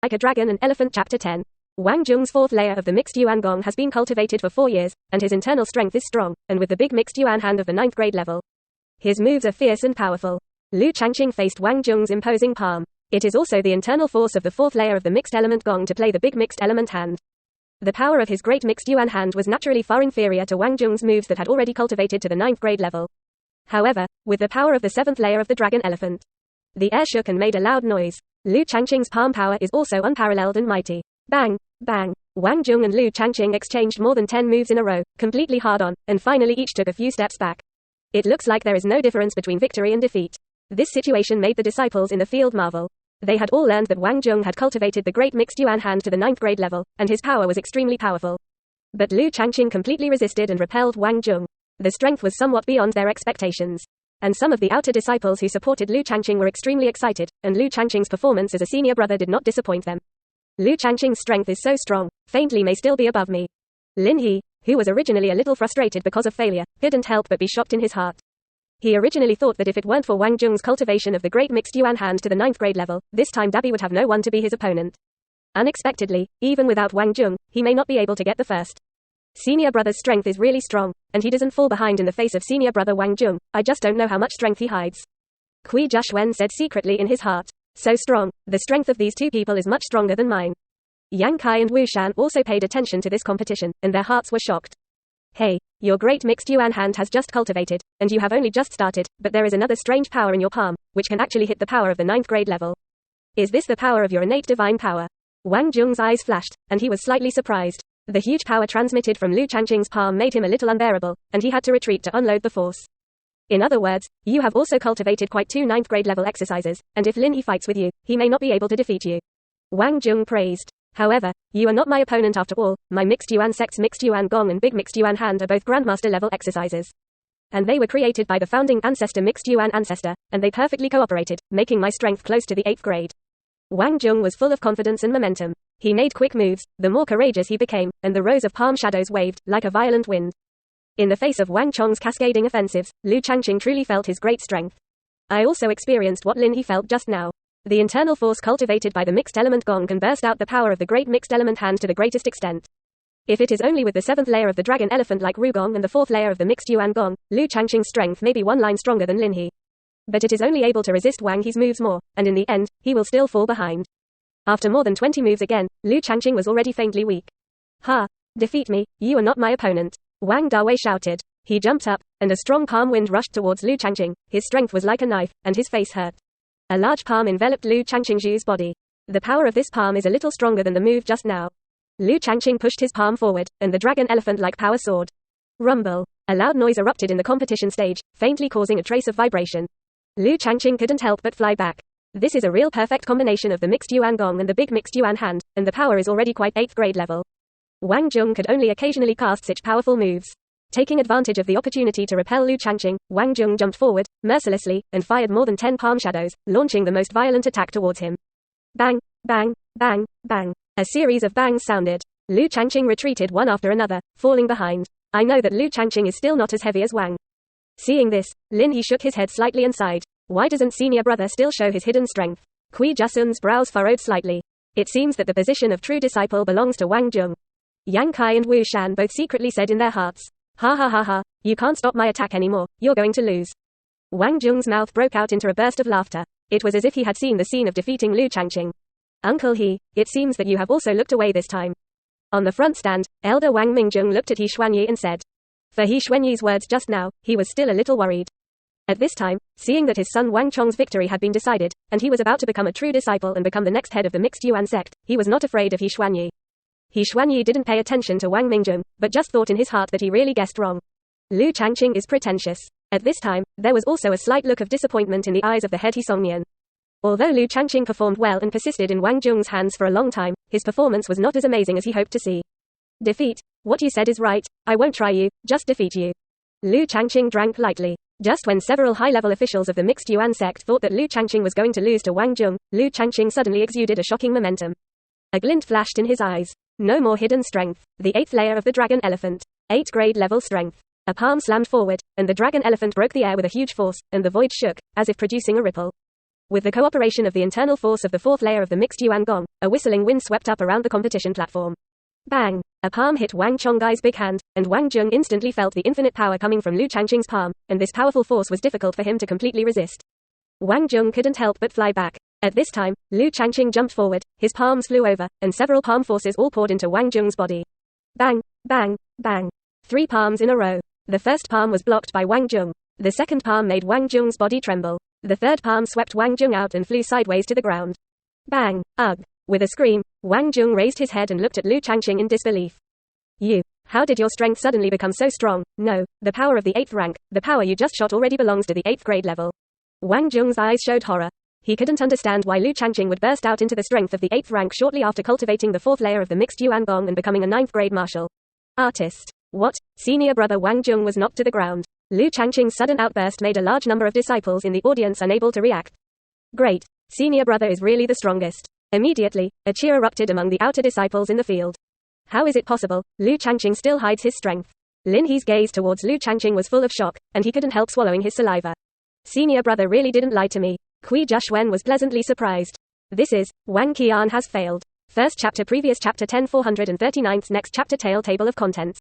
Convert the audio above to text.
like a dragon and elephant. Chapter 10. Wang Zhong's fourth layer of the mixed Yuan Gong has been cultivated for 4 years, and his internal strength is strong, and with the big mixed Yuan hand of the 9th grade level. His moves are fierce and powerful. Lu Changqing faced Wang Zhong's imposing palm. It is also the internal force of the fourth layer of the mixed element Gong to play the big mixed element hand. The power of his great mixed Yuan hand was naturally far inferior to Wang Zhong's moves that had already cultivated to the 9th grade level. However, with the power of the 7th layer of the dragon elephant, the air shook and made a loud noise. Lu Changqing's palm power is also unparalleled and mighty. Bang! Bang! Wang Zhong and Lu Changqing exchanged more than 10 moves in a row, completely hard on, and finally each took a few steps back. It looks like there is no difference between victory and defeat. This situation made the disciples in the field marvel. They had all learned that Wang Zhong had cultivated the great mixed Yuan hand to the 9th grade level, and his power was extremely powerful. But Lu Changqing completely resisted and repelled Wang Zhong. The strength was somewhat beyond their expectations. And some of the outer disciples who supported Lu Changqing were extremely excited, and Lu Changqing's performance as a senior brother did not disappoint them. Lu Changqing's strength is so strong, faintly may still be above me. Lin He, who was originally a little frustrated because of failure, couldn't help but be shocked in his heart. He originally thought that if it weren't for Wang Zhong's cultivation of the great mixed Yuan hand to the 9th grade level, this time Dabi would have no one to be his opponent. Unexpectedly, even without Wang Zhong, he may not be able to get the first. Senior brother's strength is really strong, and he doesn't fall behind in the face of senior brother Wang Zhong. I just don't know how much strength he hides. Kui Zhuxuan said secretly in his heart. So strong, the strength of these two people is much stronger than mine. Yang Kai and Wu Shan also paid attention to this competition, and their hearts were shocked. Hey, your great mixed Yuan hand has just cultivated, and you have only just started, but there is another strange power in your palm, which can actually hit the power of the 9th grade level. Is this the power of your innate divine power? Wang Zhong's eyes flashed, and he was slightly surprised. The huge power transmitted from Lu Changqing's palm made him a little unbearable, and he had to retreat to unload the force. In other words, you have also cultivated quite 2 9th grade level exercises, and if Lin He fights with you, he may not be able to defeat you. Wang Zhong praised. However, you are not my opponent after all. My mixed Yuan sect's mixed Yuan Gong and big mixed Yuan hand are both grandmaster level exercises. And they were created by the founding ancestor mixed Yuan ancestor, and they perfectly cooperated, making my strength close to the 8th grade. Wang Zhong was full of confidence and momentum. He made quick moves, the more courageous he became, and the rows of palm shadows waved, like a violent wind. In the face of Wang Chong's cascading offensives, Lu Changqing truly felt his great strength. I also experienced what Lin He felt just now. The internal force cultivated by the mixed element Gong can burst out the power of the great mixed element hand to the greatest extent. If it is only with the 7th layer of the dragon elephant like Ru Gong and the 4th layer of the mixed Yuan Gong, Lu Changqing's strength may be one line stronger than Lin He. But it is only able to resist Wang He's moves more, and in the end, he will still fall behind. After more than 20 moves again, Lu Changqing was already faintly weak. Ha! Defeat me, you are not my opponent. Wang Dawei shouted. He jumped up, and a strong palm wind rushed towards Lu Changqing. His strength was like a knife, and his face hurt. A large palm enveloped Lu Changqing's body. The power of this palm is a little stronger than the move just now. Lu Changqing pushed his palm forward, and the dragon elephant-like power soared. Rumble. A loud noise erupted in the competition stage, faintly causing a trace of vibration. Lu Changqing couldn't help but fly back. This is a real perfect combination of the mixed Yuan Gong and the big mixed Yuan hand, and the power is already quite 8th grade level. Wang Zhong could only occasionally cast such powerful moves. Taking advantage of the opportunity to repel Lu Changqing, Wang Zhong jumped forward, mercilessly, and fired more than 10 palm shadows, launching the most violent attack towards him. Bang! Bang! Bang! Bang! A series of bangs sounded. Lu Changqing retreated one after another, falling behind. I know that Lu Changqing is still not as heavy as Wang. Seeing this, Lin He shook his head slightly and sighed. Why doesn't senior brother still show his hidden strength? Kui Zhuxun's brows furrowed slightly. It seems that the position of true disciple belongs to Wang Zhong. Yang Kai and Wu Shan both secretly said in their hearts. Ha ha ha ha, you can't stop my attack anymore, you're going to lose. Wang Zhong's mouth broke out into a burst of laughter. It was as if he had seen the scene of defeating Lu Changqing. Uncle He, it seems that you have also looked away this time. On the front stand, Elder Wang Mingjung looked at He Xuanyi and said. For He Xuanyi's words just now, he was still a little worried. At this time, seeing that his son Wang Chong's victory had been decided, and he was about to become a true disciple and become the next head of the mixed Yuan sect, he was not afraid of He Xuanyi. He Xuanyi didn't pay attention to Wang Mingjung, but just thought in his heart that he really guessed wrong. Lu Changqing is pretentious. At this time, there was also a slight look of disappointment in the eyes of the head He Songnian. Although Lu Changqing performed well and persisted in Wang Zhong's hands for a long time, his performance was not as amazing as he hoped to see. Defeat. What you said is right, I won't try you, just defeat you. Lu Changqing drank lightly. Just when several high-level officials of the mixed Yuan sect thought that Lu Changqing was going to lose to Wang Zhong, Lu Changqing suddenly exuded a shocking momentum. A glint flashed in his eyes. No more hidden strength. The 8th layer of the dragon elephant. 8th grade level strength. A palm slammed forward, and the dragon elephant broke the air with a huge force, and the void shook, as if producing a ripple. With the cooperation of the internal force of the fourth layer of the mixed Yuan Gong, a whistling wind swept up around the competition platform. Bang! A palm hit Wang Chonggai's big hand, and Wang Jung instantly felt the infinite power coming from Lu Changqing's palm, and this powerful force was difficult for him to completely resist. Wang Jung couldn't help but fly back. At this time, Lu Changqing jumped forward, his palms flew over, and several palm forces all poured into Wang Jung's body. Bang! Bang! Bang! 3 palms in a row. The first palm was blocked by Wang Jung. The second palm made Wang Jung's body tremble. The third palm swept Wang Jung out and flew sideways to the ground. Bang! Ugh! With a scream, Wang Jung raised his head and looked at Lu Changqing in disbelief. You. How did your strength suddenly become so strong? No, the power of the 8th rank, the power you just shot already belongs to the 8th grade level. Wang Jung's eyes showed horror. He couldn't understand why Lu Changqing would burst out into the strength of the 8th rank shortly after cultivating the 4th layer of the mixed Yuan Gong and becoming a 9th grade martial artist. What? Senior brother Wang Jung was knocked to the ground. Lu Changqing's sudden outburst made a large number of disciples in the audience unable to react. Great. Senior brother is really the strongest. Immediately, a cheer erupted among the outer disciples in the field. How is it possible? Lu Changqing still hides his strength. Lin He's gaze towards Lu Changqing was full of shock, and he couldn't help swallowing his saliva. Senior brother really didn't lie to me. Kui Zhuwen was pleasantly surprised. This is, Wang Qian has failed. First chapter previous chapter 10 439th next chapter tale of contents.